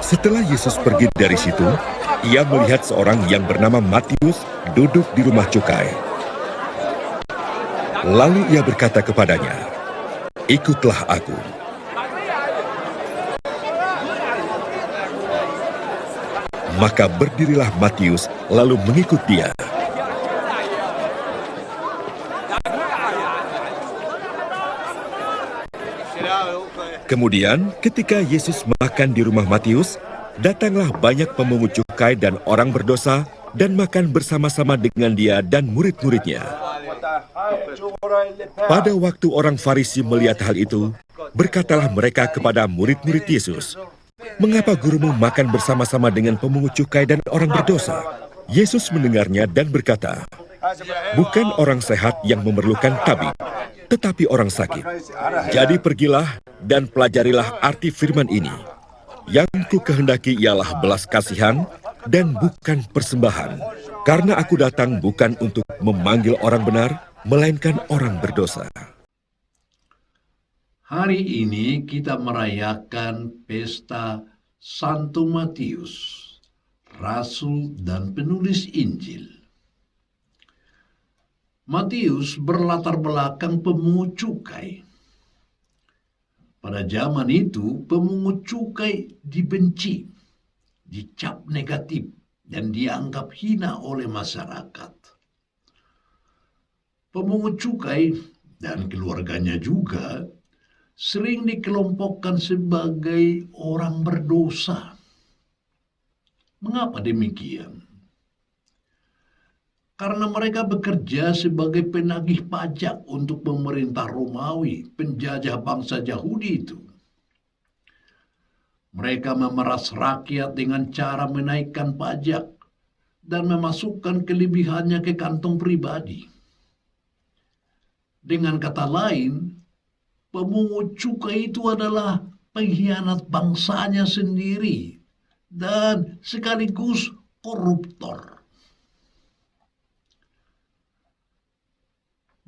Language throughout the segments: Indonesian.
Setelah Yesus pergi dari situ, ia melihat seorang yang bernama Matius duduk di rumah cukai. Lalu ia berkata kepadanya, "Ikutlah aku." Maka berdirilah Matius lalu mengikut dia. Kemudian ketika Yesus makan di rumah Matius, datanglah banyak pemungut cukai dan orang berdosa dan makan bersama-sama dengan dia dan murid-muridnya. Pada waktu orang Farisi melihat hal itu, berkatalah mereka kepada murid-murid Yesus, "Mengapa gurumu makan bersama-sama dengan pemungut cukai dan orang berdosa?" Yesus mendengarnya dan berkata, "Bukan orang sehat yang memerlukan tabib, tetapi orang sakit. Jadi pergilah dan pelajarilah arti firman ini. Yang ku kehendaki ialah belas kasihan dan bukan persembahan. Karena aku datang bukan untuk memanggil orang benar, melainkan orang berdosa." Hari ini kita merayakan pesta Santo Matius, Rasul dan penulis Injil. Matius berlatar belakang pemungut cukai. Pada zaman itu, pemungut cukai dibenci, dicap negatif, dan dianggap hina oleh masyarakat. Pemungut cukai dan keluarganya juga sering dikelompokkan sebagai orang berdosa. Mengapa demikian? Karena mereka bekerja sebagai penagih pajak untuk pemerintah Romawi, penjajah bangsa Yahudi itu. Mereka memeras rakyat dengan cara menaikkan pajak dan memasukkan kelebihannya ke kantong pribadi. Dengan kata lain, pemungut cukai itu adalah pengkhianat bangsanya sendiri dan sekaligus koruptor.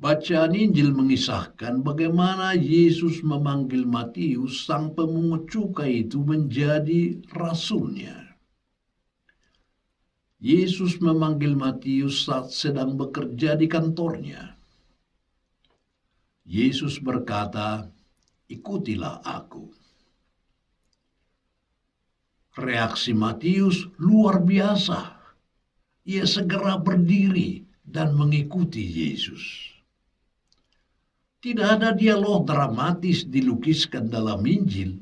Bacaan Injil mengisahkan bagaimana Yesus memanggil Matius, sang pemungut cukai itu, menjadi rasulnya. Yesus memanggil Matius saat sedang bekerja di kantornya. Yesus berkata, "Ikutilah aku." Reaksi Matius luar biasa. Ia segera berdiri dan mengikuti Yesus. Tidak ada dialog dramatis dilukiskan dalam Injil.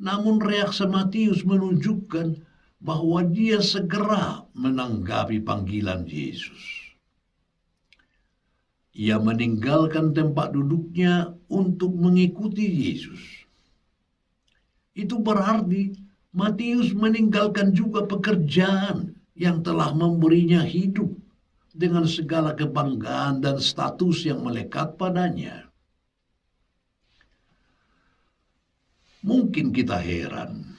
Namun reaksi Matius menunjukkan bahwa dia segera menanggapi panggilan Yesus. Ia meninggalkan tempat duduknya untuk mengikuti Yesus. Itu berarti Matius meninggalkan juga pekerjaan yang telah memberinya hidup dengan segala kebanggaan dan status yang melekat padanya. Mungkin kita heran,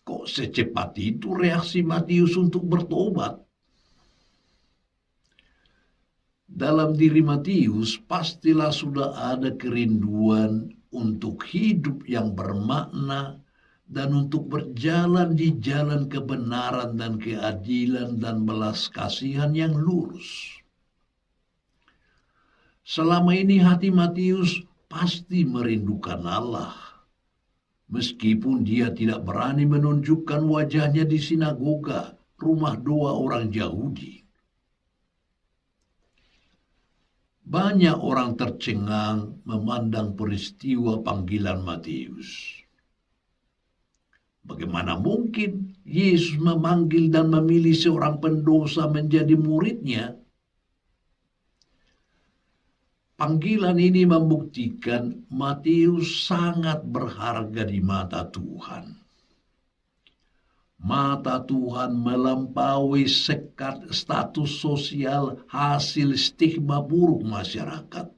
kok secepat itu reaksi Matius untuk bertobat? Dalam diri Matius pastilah sudah ada kerinduan untuk hidup yang bermakna dan untuk berjalan di jalan kebenaran dan keadilan dan belas kasihan yang lurus. Selama ini hati Matius pasti merindukan Allah, meskipun dia tidak berani menunjukkan wajahnya di sinagoga, rumah doa orang Yahudi. Banyak orang tercengang memandang peristiwa panggilan Matius. Bagaimana mungkin Yesus memanggil dan memilih seorang pendosa menjadi muridnya? Panggilan ini membuktikan Matius sangat berharga di mata Tuhan. Mata Tuhan melampaui sekat status sosial hasil stigma buruk masyarakat.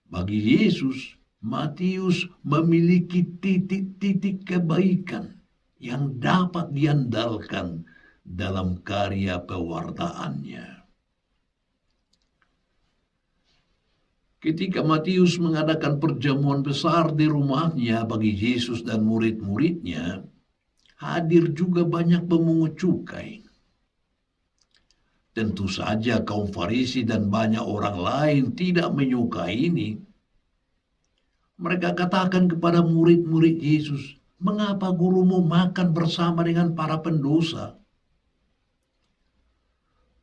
Bagi Yesus, Matius memiliki titik-titik kebaikan yang dapat diandalkan dalam karya pewartaannya. Ketika Matius mengadakan perjamuan besar di rumahnya bagi Yesus dan murid-muridnya, hadir juga banyak pemungut cukai. Tentu saja kaum Farisi dan banyak orang lain tidak menyukai ini. Mereka katakan kepada murid-murid Yesus, "Mengapa gurumu makan bersama dengan para pendosa?"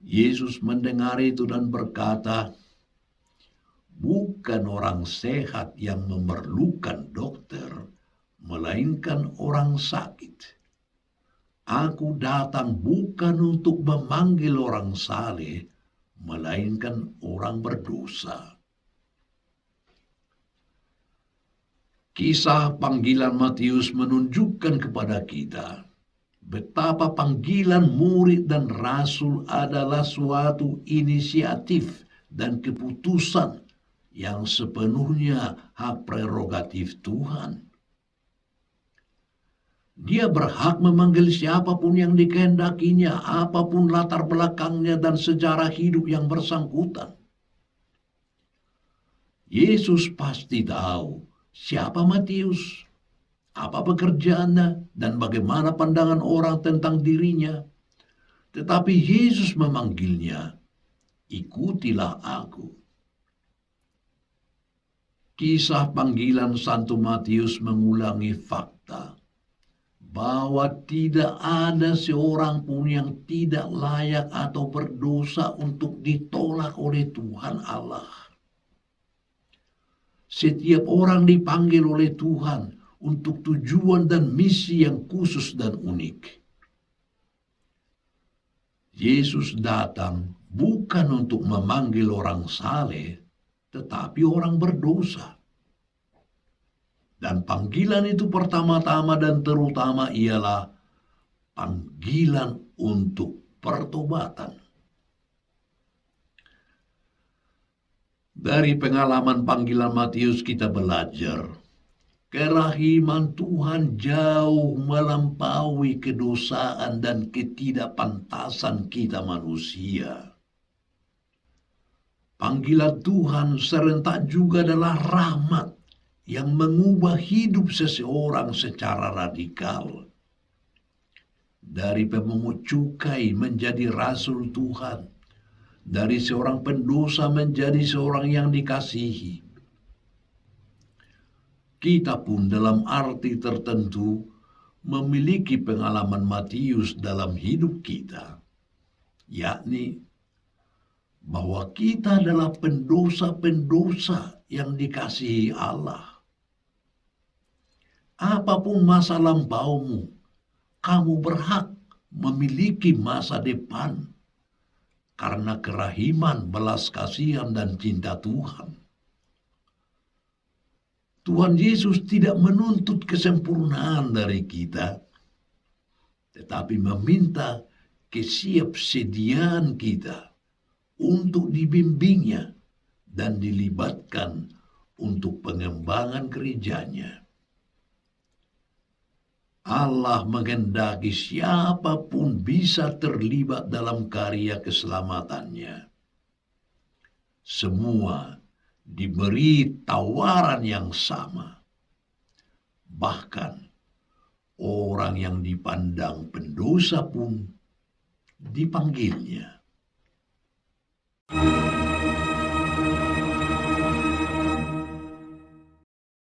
Yesus mendengar itu dan berkata, "Bukan orang sehat yang memerlukan dokter, melainkan orang sakit. Aku datang bukan untuk memanggil orang saleh, melainkan orang berdosa." Kisah panggilan Matius menunjukkan kepada kita betapa panggilan murid dan rasul adalah suatu inisiatif dan keputusan yang sepenuhnya hak prerogatif Tuhan. Dia berhak memanggil siapapun yang dikehendakinya, apapun latar belakangnya dan sejarah hidup yang bersangkutan. Yesus pasti tahu siapa Matius, apa pekerjaannya, dan bagaimana pandangan orang tentang dirinya. Tetapi Yesus memanggilnya, "Ikutilah aku." Kisah panggilan Santo Matius mengulangi fakta bahwa tidak ada seorang pun yang tidak layak atau berdosa untuk ditolak oleh Tuhan Allah. Setiap orang dipanggil oleh Tuhan untuk tujuan dan misi yang khusus dan unik. Yesus datang bukan untuk memanggil orang saleh, tetapi orang berdosa. Dan panggilan itu pertama-tama dan terutama ialah panggilan untuk pertobatan. Dari pengalaman panggilan Matius kita belajar, kerahiman Tuhan jauh melampaui kedosaan dan ketidakpantasan kita manusia. Panggilan Tuhan serentak juga adalah rahmat yang mengubah hidup seseorang secara radikal. Dari pemungut cukai menjadi rasul Tuhan, dari seorang pendosa menjadi seorang yang dikasihi. Kita pun dalam arti tertentu memiliki pengalaman Matius dalam hidup kita, yakni bahwa kita adalah pendosa-pendosa yang dikasihi Allah. Apapun masa lampaumu, kamu berhak memiliki masa depan karena kerahiman, belas kasihan, dan cinta Tuhan. Tuhan Yesus tidak menuntut kesempurnaan dari kita, tetapi meminta kesiapsediaan kita untuk dibimbingnya dan dilibatkan untuk pengembangan gerejanya. Allah menghendaki siapapun bisa terlibat dalam karya keselamatannya. Semua diberi tawaran yang sama. Bahkan orang yang dipandang pendosa pun dipanggilnya.